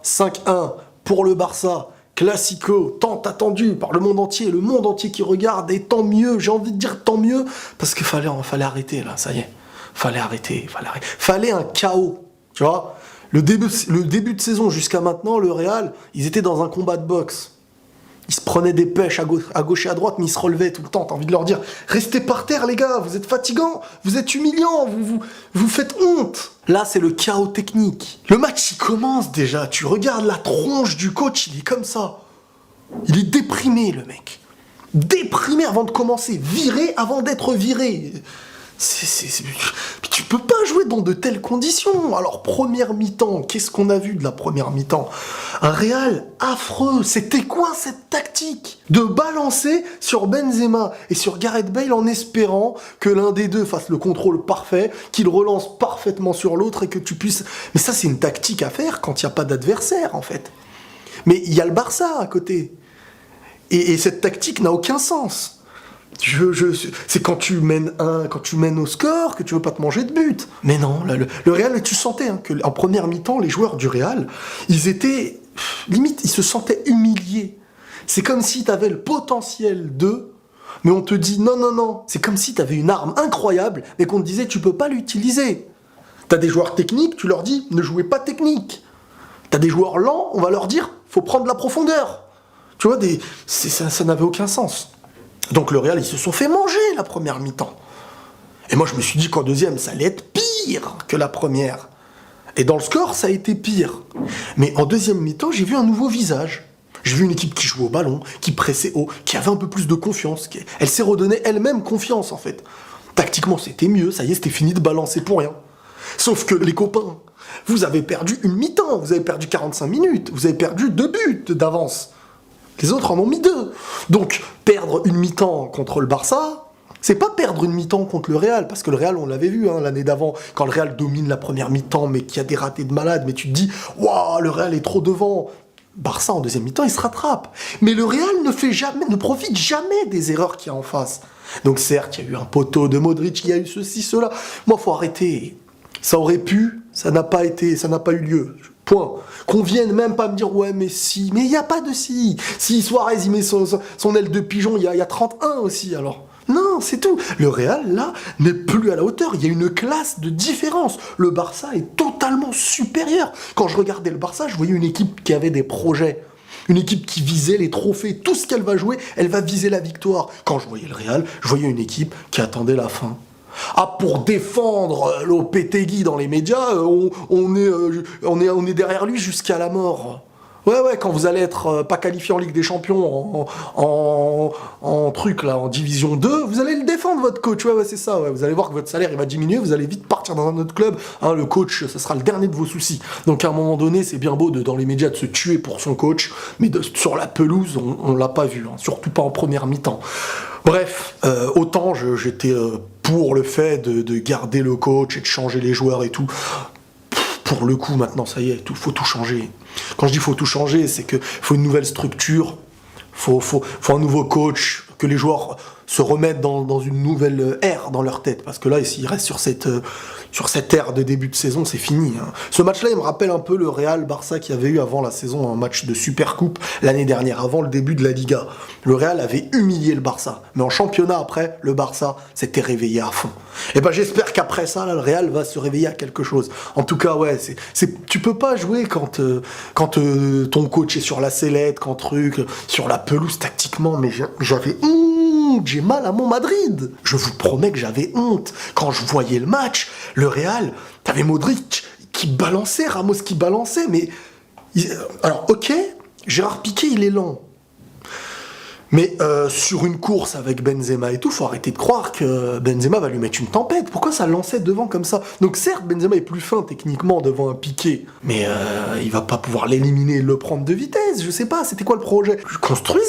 5-1 pour le Barça. Classico, tant attendu par le monde entier qui regarde, et tant mieux, j'ai envie de dire tant mieux, parce qu'il fallait arrêter là, ça y est. Fallait arrêter. Fallait un chaos, tu vois. Le début de saison jusqu'à maintenant, le Real, ils étaient dans un combat de boxe. Ils se prenaient des pêches à gauche et à droite, mais ils se relevaient tout le temps. T'as envie de leur dire, restez par terre les gars, vous êtes fatigants, vous êtes humiliants, vous faites honte. Là, c'est le chaos technique. Le match, il commence déjà. Tu regardes la tronche du coach, il est comme ça. Il est déprimé, le mec. Déprimé avant de commencer. Viré avant d'être viré. Tu peux pas jouer dans de telles conditions. Alors, première mi-temps, qu'est-ce qu'on a vu de la première mi-temps? Un Real affreux. C'était quoi cette tactique? De balancer sur Benzema et sur Gareth Bale en espérant que l'un des deux fasse le contrôle parfait, qu'il relance parfaitement sur l'autre et que tu puisses... Mais ça, c'est une tactique à faire quand il n'y a pas d'adversaire, en fait. Mais il y a le Barça à côté. Et cette tactique n'a aucun sens. C'est quand tu mènes au score que tu veux pas te manger de but. Mais non, le Real, tu sentais que en première mi-temps, les joueurs du Real, ils étaient limite, ils se sentaient humiliés. C'est comme si tu avais le potentiel d'eux, mais on te dit non. C'est comme si tu avais une arme incroyable, mais qu'on te disait tu peux pas l'utiliser. T'as des joueurs techniques, tu leur dis ne jouez pas technique. T'as des joueurs lents, on va leur dire faut prendre la profondeur. Tu vois, ça n'avait aucun sens. Donc le Real, ils se sont fait manger la première mi-temps. Et moi, je me suis dit qu'en deuxième, ça allait être pire que la première. Et dans le score, ça a été pire. Mais en deuxième mi-temps, j'ai vu un nouveau visage. J'ai vu une équipe qui jouait au ballon, qui pressait haut, qui avait un peu plus de confiance. Elle s'est redonnée elle-même confiance, en fait. Tactiquement, c'était mieux. Ça y est, c'était fini de balancer pour rien. Sauf que les copains, vous avez perdu une mi-temps. Vous avez perdu 45 minutes. Vous avez perdu 2 buts d'avance. Les autres en ont mis 2. Donc, perdre une mi-temps contre le Barça, c'est pas perdre une mi-temps contre le Real, parce que le Real, on l'avait vu l'année d'avant, quand le Real domine la première mi-temps, mais qu'il y a des ratés de malade, mais tu te dis, waouh, le Real est trop devant. Barça, en deuxième mi-temps, il se rattrape. Mais le Real ne profite jamais des erreurs qu'il y a en face. Donc, certes, il y a eu un poteau de Modric, il y a eu ceci, cela. Moi, faut arrêter. Ça aurait pu, ça n'a pas eu lieu. Point. Qu'on vienne même pas me dire ouais mais si, mais il n'y a pas de si. Si Suarez il met son aile de pigeon, il y a 31 aussi alors. Non, c'est tout. Le Real là n'est plus à la hauteur, il y a une classe de différence. Le Barça est totalement supérieur. Quand je regardais le Barça, je voyais une équipe qui avait des projets. Une équipe qui visait les trophées, tout ce qu'elle va jouer, elle va viser la victoire. Quand je voyais le Real, je voyais une équipe qui attendait la fin. Ah, pour défendre Lopetegui dans les médias, on est derrière lui jusqu'à la mort. Ouais, quand vous allez être pas qualifié en Ligue des Champions, en truc là, en Division 2, vous allez le défendre votre coach. Ouais, c'est ça. Ouais. Vous allez voir que votre salaire il va diminuer, vous allez vite partir dans un autre club. Le coach, ça sera le dernier de vos soucis. Donc à un moment donné, c'est bien beau dans les médias de se tuer pour son coach, mais sur la pelouse, on l'a pas vu, surtout pas en première mi-temps. Bref, autant j'étais pour le fait de garder le coach et de changer les joueurs et tout. Pour le coup, maintenant, ça y est, faut tout changer. Quand je dis faut tout changer, c'est que faut une nouvelle structure, faut un nouveau coach, que les joueurs se remettent dans une nouvelle ère dans leur tête. Parce que là, s'ils restent sur cette ère de début de saison, c'est fini. Ce match-là, il me rappelle un peu le Real-Barça qu'il y avait eu avant la saison, un match de Supercoupe l'année dernière, avant le début de la Liga. Le Real avait humilié le Barça. Mais en championnat, après, le Barça s'était réveillé à fond. Et ben j'espère qu'après ça, là, le Real va se réveiller à quelque chose. En tout cas, ouais, tu peux pas jouer quand ton coach est sur la sellette, sur la pelouse tactiquement, mais j'avais honte, j'ai mal à mon Madrid. Je vous promets que j'avais honte. Quand je voyais le match, le Real, t'avais Modric qui balançait, Ramos qui balançait, mais... Alors, ok, Gérard Piqué, il est lent. Mais sur une course avec Benzema et tout, faut arrêter de croire que Benzema va lui mettre une tempête. Pourquoi ça lançait devant comme ça? Donc certes, Benzema est plus fin techniquement devant un Piqué, mais il va pas pouvoir l'éliminer et le prendre de vitesse, je sais pas, c'était quoi le projet? Construisez.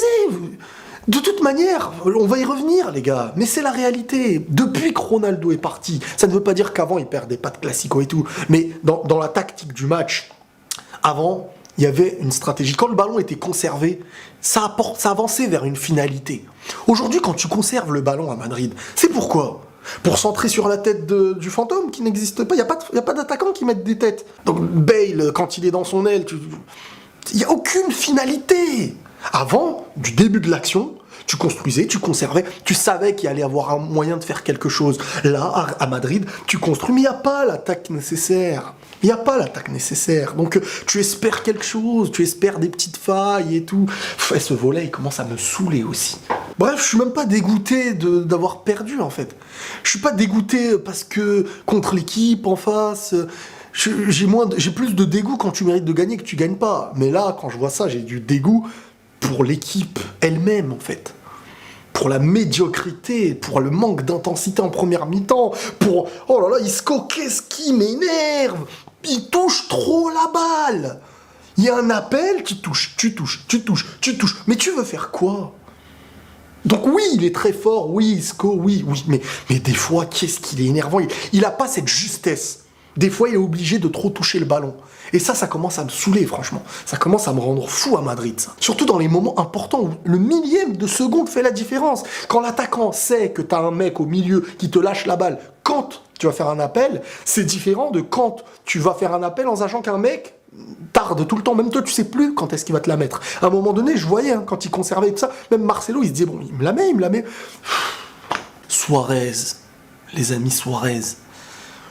De toute manière, on va y revenir les gars, mais c'est la réalité. Depuis que Ronaldo est parti, ça ne veut pas dire qu'avant il perdait pas de classico et tout, mais dans la tactique du match, avant... il y avait une stratégie. Quand le ballon était conservé, ça avançait vers une finalité. Aujourd'hui, quand tu conserves le ballon à Madrid, c'est pourquoi? Pour centrer sur la tête du fantôme qui n'existe pas. Il n'y a pas d'attaquant qui mette des têtes. Donc Bale, quand il est dans son aile, il n'y a aucune finalité. Avant, du début de l'action, tu construisais, tu conservais, tu savais qu'il allait avoir un moyen de faire quelque chose. Là, à Madrid, tu construis, mais il n'y a pas l'attaque nécessaire. Il n'y a pas l'attaque nécessaire. Donc, tu espères quelque chose, tu espères des petites failles et tout. Et ce volet, il commence à me saouler aussi. Bref, je suis même pas dégoûté d'avoir perdu, en fait. Je suis pas dégoûté parce que contre l'équipe en face... J'ai plus de dégoût quand tu mérites de gagner que tu gagnes pas. Mais là, quand je vois ça, j'ai du dégoût pour l'équipe elle-même, en fait. Pour la médiocrité, pour le manque d'intensité en première mi-temps, pour... Oh là là, Isco, qu'est-ce qui m'énerve? Il touche trop la balle. Il y a un appel, tu touches. Mais tu veux faire quoi? Donc oui, il est très fort, oui, Isco, oui, mais des fois, qu'est-ce qu'il est énervant. Il a pas cette justesse. Des fois, il est obligé de trop toucher le ballon. Et ça commence à me saouler, franchement. Ça commence à me rendre fou à Madrid, ça. Surtout dans les moments importants où le millième de seconde fait la différence. Quand l'attaquant sait que t'as un mec au milieu qui te lâche la balle quand tu vas faire un appel, c'est différent de quand tu vas faire un appel en sachant qu'un mec tarde tout le temps. Même toi, tu sais plus quand est-ce qu'il va te la mettre. À un moment donné, je voyais, quand il conservait tout ça, même Marcelo, il se disait, bon, il me la met. Suarez, les amis, Suarez.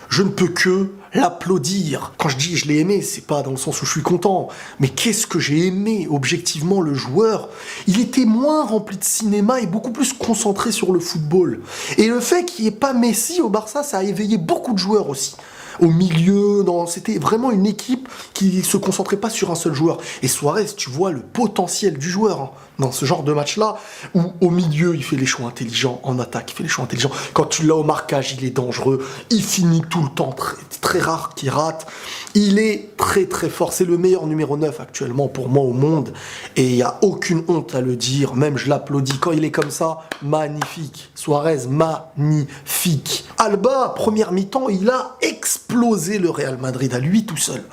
Je ne peux que l'applaudir. Quand je dis je l'ai aimé, c'est pas dans le sens où je suis content, mais qu'est-ce que j'ai aimé objectivement le joueur. Il était moins rempli de cinéma et beaucoup plus concentré sur le football. Et le fait qu'il n'y ait pas Messi au Barça, ça a éveillé beaucoup de joueurs aussi. Au milieu, c'était vraiment une équipe qui se concentrait pas sur un seul joueur. Et Suarez, tu vois le potentiel du joueur dans ce genre de match-là, où au milieu, il fait les choix intelligents, en attaque, il fait les choix intelligents. Quand tu l'as au marquage, il est dangereux, il finit tout le temps, très rare qu'il rate. Il est très très fort, c'est le meilleur numéro 9 actuellement pour moi au monde, et il n'y a aucune honte à le dire, même je l'applaudis. Quand il est comme ça, magnifique. Suarez, magnifique. Alba, première mi-temps, il a explosé le Real Madrid à lui tout seul.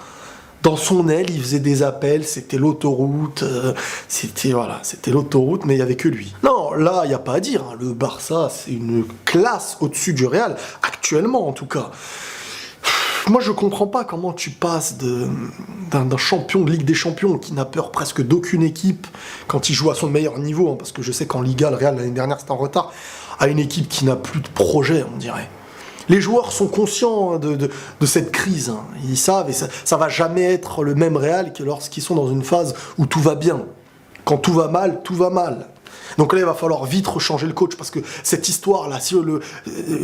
Dans son aile, il faisait des appels, c'était l'autoroute, c'était l'autoroute, mais il n'y avait que lui. Non, là, il n'y a pas à dire, hein. Le Barça, c'est une classe au-dessus du Real, actuellement en tout cas. Moi, je comprends pas comment tu passes d'un champion de Ligue des Champions qui n'a peur presque d'aucune équipe quand il joue à son meilleur niveau, hein, parce que je sais qu'en Liga, le Real, l'année dernière, c'était en retard, à une équipe qui n'a plus de projet, on dirait. Les joueurs sont conscients de cette crise. Hein. Ils savent, et ça va jamais être le même Real que lorsqu'ils sont dans une phase où tout va bien. Quand tout va mal, tout va mal. Donc là, il va falloir vite rechanger le coach, parce que cette histoire-là, si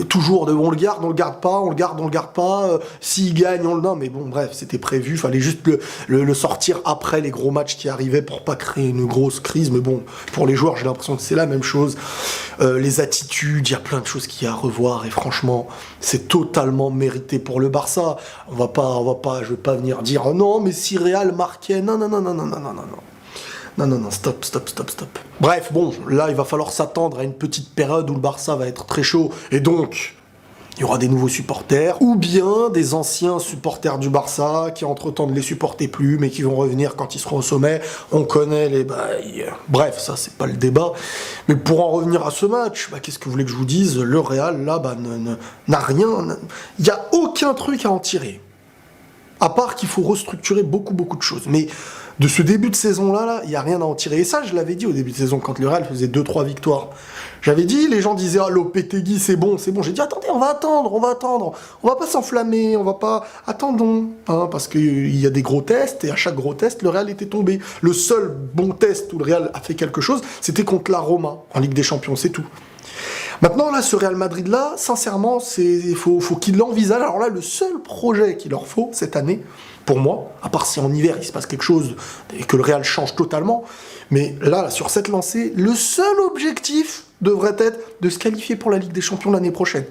toujours de on le garde pas, on le garde pas, s'il gagne, on le... Non, mais bon, bref, c'était prévu, fallait juste le sortir après les gros matchs qui arrivaient pour pas créer une grosse crise, mais bon, pour les joueurs, j'ai l'impression que c'est la même chose. Les attitudes, il y a plein de choses qu'il y a à revoir, et franchement, c'est totalement mérité pour le Barça. Je vais pas venir dire, oh non, mais si Real marquait, non. Non, stop. Bref, bon, là, il va falloir s'attendre à une petite période où le Barça va être très chaud, et donc, il y aura des nouveaux supporters, ou bien des anciens supporters du Barça qui, entre-temps, ne les supportaient plus, mais qui vont revenir quand ils seront au sommet. On connaît les bails. Bref, ça, c'est pas le débat. Mais pour en revenir à ce match, qu'est-ce que vous voulez que je vous dise? Le Real, là, n'a rien... Il n'y a aucun truc à en tirer. À part qu'il faut restructurer beaucoup de choses. Mais de ce début de saison-là, il n'y a rien à en tirer. Et ça, je l'avais dit au début de saison, quand le Real faisait 2-3 victoires. J'avais dit, les gens disaient, ah, Lopetegui, c'est bon. J'ai dit, attendez, on va attendre. On va pas s'enflammer, on va pas... Attendons. Parce qu'il y a des gros tests, et à chaque gros test, le Real était tombé. Le seul bon test où le Real a fait quelque chose, c'était contre la Roma, en Ligue des Champions, c'est tout. Maintenant, là, ce Real Madrid-là, sincèrement, il faut qu'ils l'envisagent. Alors là, le seul projet qu'il leur faut cette année, pour moi, à part si en hiver il se passe quelque chose et que le Real change totalement, mais là, sur cette lancée, le seul objectif devrait être de se qualifier pour la Ligue des Champions l'année prochaine.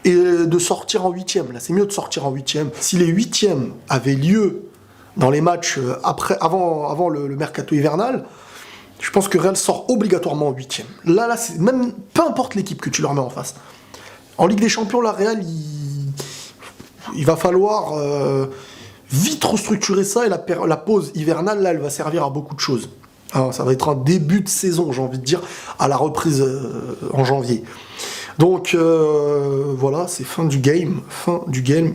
Et de sortir en 8e. Là, c'est mieux de sortir en 8e. Si les 8e avaient lieu dans les matchs avant le mercato hivernal, je pense que Real sort obligatoirement en 8e. Là, c'est même peu importe l'équipe que tu leur mets en face. En Ligue des Champions, la Real, il va falloir vite restructurer ça, et la pause hivernale, là, elle va servir à beaucoup de choses. Alors, ça va être un début de saison, j'ai envie de dire, à la reprise en janvier. Donc voilà, c'est fin du game,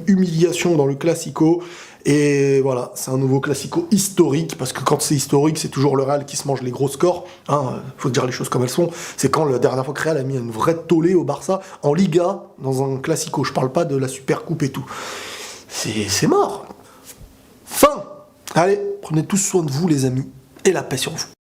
humiliation dans le Classico. Et voilà, c'est un nouveau Classico historique, parce que quand c'est historique, c'est toujours le Real qui se mange les gros scores. Hein, faut dire les choses comme elles sont. C'est quand la dernière fois que Real a mis une vraie tollée au Barça, en Liga, dans un Classico. Je parle pas de la Super Coupe et tout. C'est mort. Fin. Allez, prenez tous soin de vous les amis, et la paix sur vous.